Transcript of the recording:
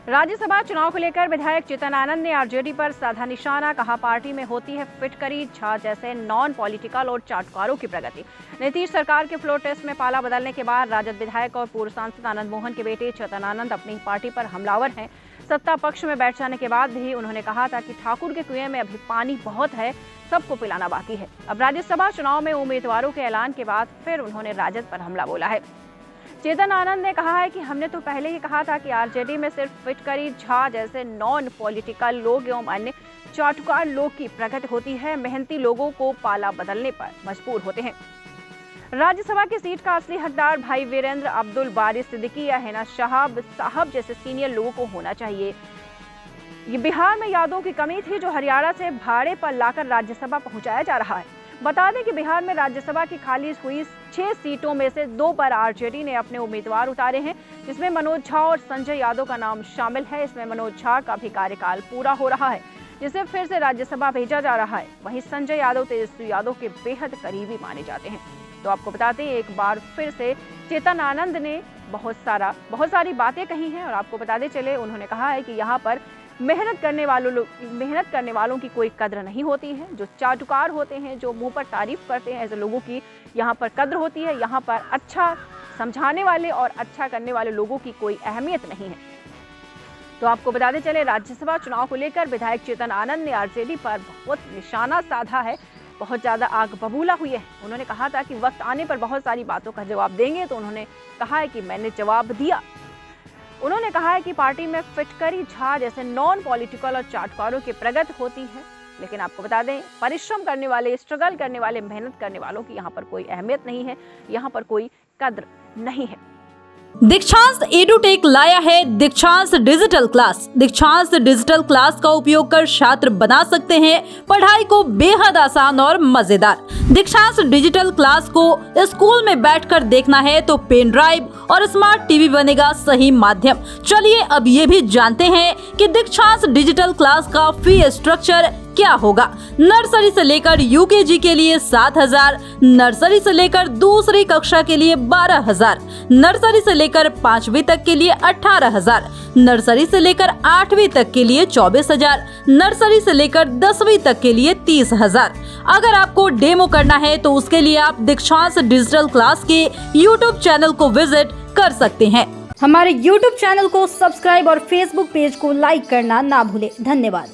राज्यसभा चुनाव को लेकर विधायक चेतन आनंद ने आरजेडी पर साधा निशाना। कहा, पार्टी में होती है फिटकरी, झा जैसे नॉन पॉलिटिकल और चाटुकारों की प्रगति। नीतीश सरकार के फ्लोर टेस्ट में पाला बदलने के बाद राजद विधायक और पूर्व सांसद आनंद मोहन के बेटे चेतन आनंद अपनी पार्टी पर हमलावर हैं। सत्ता पक्ष में बैठ जाने के बाद भी उन्होंने कहा था कि ठाकुर के कुएं में अभी पानी बहुत है, सबको पिलाना बाकी है। अब राज्यसभा चुनाव में उम्मीदवारों के ऐलान के बाद फिर उन्होंने राजद पर हमला बोला है। चेतन आनंद ने कहा है कि हमने तो पहले ही कहा था कि आरजेडी में सिर्फ फिटकरी, झा जैसे नॉन पॉलिटिकल लोग एवं अन्य चाटुकार लोग की प्रगति होती है। मेहनती लोगों को पाला बदलने पर मजबूर होते हैं। राज्यसभा की सीट का असली हकदार भाई वीरेंद्र, अब्दुल बारी सिद्दीकी या हिना शहाब साहब जैसे सीनियर लोगों को होना चाहिए। ये बिहार में यादों की कमी थी जो हरियाणा से भाड़े पर लाकर राज्यसभा पहुंचाया जा रहा है। बता दें कि बिहार में राज्यसभा की खाली हुई 6 सीटों में से 2 पर आरजेडी ने अपने उम्मीदवार उतारे हैं, जिसमें मनोज झा और संजय यादव का नाम शामिल है। इसमें मनोज झा का भी कार्यकाल पूरा हो रहा है, जिसे फिर से राज्यसभा भेजा जा रहा है। वहीं संजय यादव तेजस्वी यादव के बेहद करीबी माने जाते हैं। तो आपको बताते हैं, एक बार फिर से चेतन आनंद ने बहुत सारी बातें कही हैं और आपको बताते चले, उन्होंने कहा है कि यहाँ पर मेहनत करने वालों की कोई कद्र नहीं होती है। जो चाटुकार होते हैं, जो मुंह पर तारीफ करते हैं, ऐसे लोगों की यहाँ पर कद्र होती है। यहाँ पर अच्छा समझाने वाले और अच्छा करने वाले लोगों की कोई अहमियत नहीं है। तो आपको बताते चले, राज्यसभा चुनाव को लेकर विधायक चेतन आनंद ने आरजेडी पर बहुत निशाना साधा है, बहुत ज्यादा आग बबूला हुई है। उन्होंने कहा था कि वक्त आने पर बहुत सारी बातों का जवाब देंगे, तो उन्होंने कहा है कि मैंने जवाब दिया। उन्होंने कहा है कि पार्टी में फिटकरी, झा जैसे नॉन पॉलिटिकल और चाटुकारों की प्रगति होती है, लेकिन आपको बता दें, परिश्रम करने वाले, स्ट्रगल करने वाले, मेहनत करने वालों की यहाँ पर कोई अहमियत नहीं है, यहाँ पर कोई कद्र नहीं है। दीक्षांत एडुटेक लाया है दीक्षांत डिजिटल क्लास। दीक्षांत डिजिटल क्लास का उपयोग कर छात्र बना सकते हैं पढ़ाई को बेहद आसान और मजेदार। दीक्षांत डिजिटल क्लास को स्कूल में बैठकर देखना है तो पेन ड्राइव और स्मार्ट टीवी बनेगा सही माध्यम। चलिए अब ये भी जानते हैं कि दीक्षांत डिजिटल क्लास का फी स्ट्रक्चर क्या होगा। नर्सरी से लेकर यूकेजी के लिए 7,000, नर्सरी से लेकर दूसरी कक्षा के लिए 12,000, नर्सरी से लेकर 5वीं तक के लिए 18,000, नर्सरी से लेकर 8वीं तक के लिए 24,000, नर्सरी से लेकर 10वीं तक के लिए 30,000। अगर आपको डेमो करना है तो उसके लिए आप दीक्षांत डिजिटल क्लास के यूट्यूब चैनल को विजिट कर सकते हैं। हमारे यूट्यूब चैनल को सब्सक्राइब और फेसबुक पेज को लाइक करना ना भूले। धन्यवाद।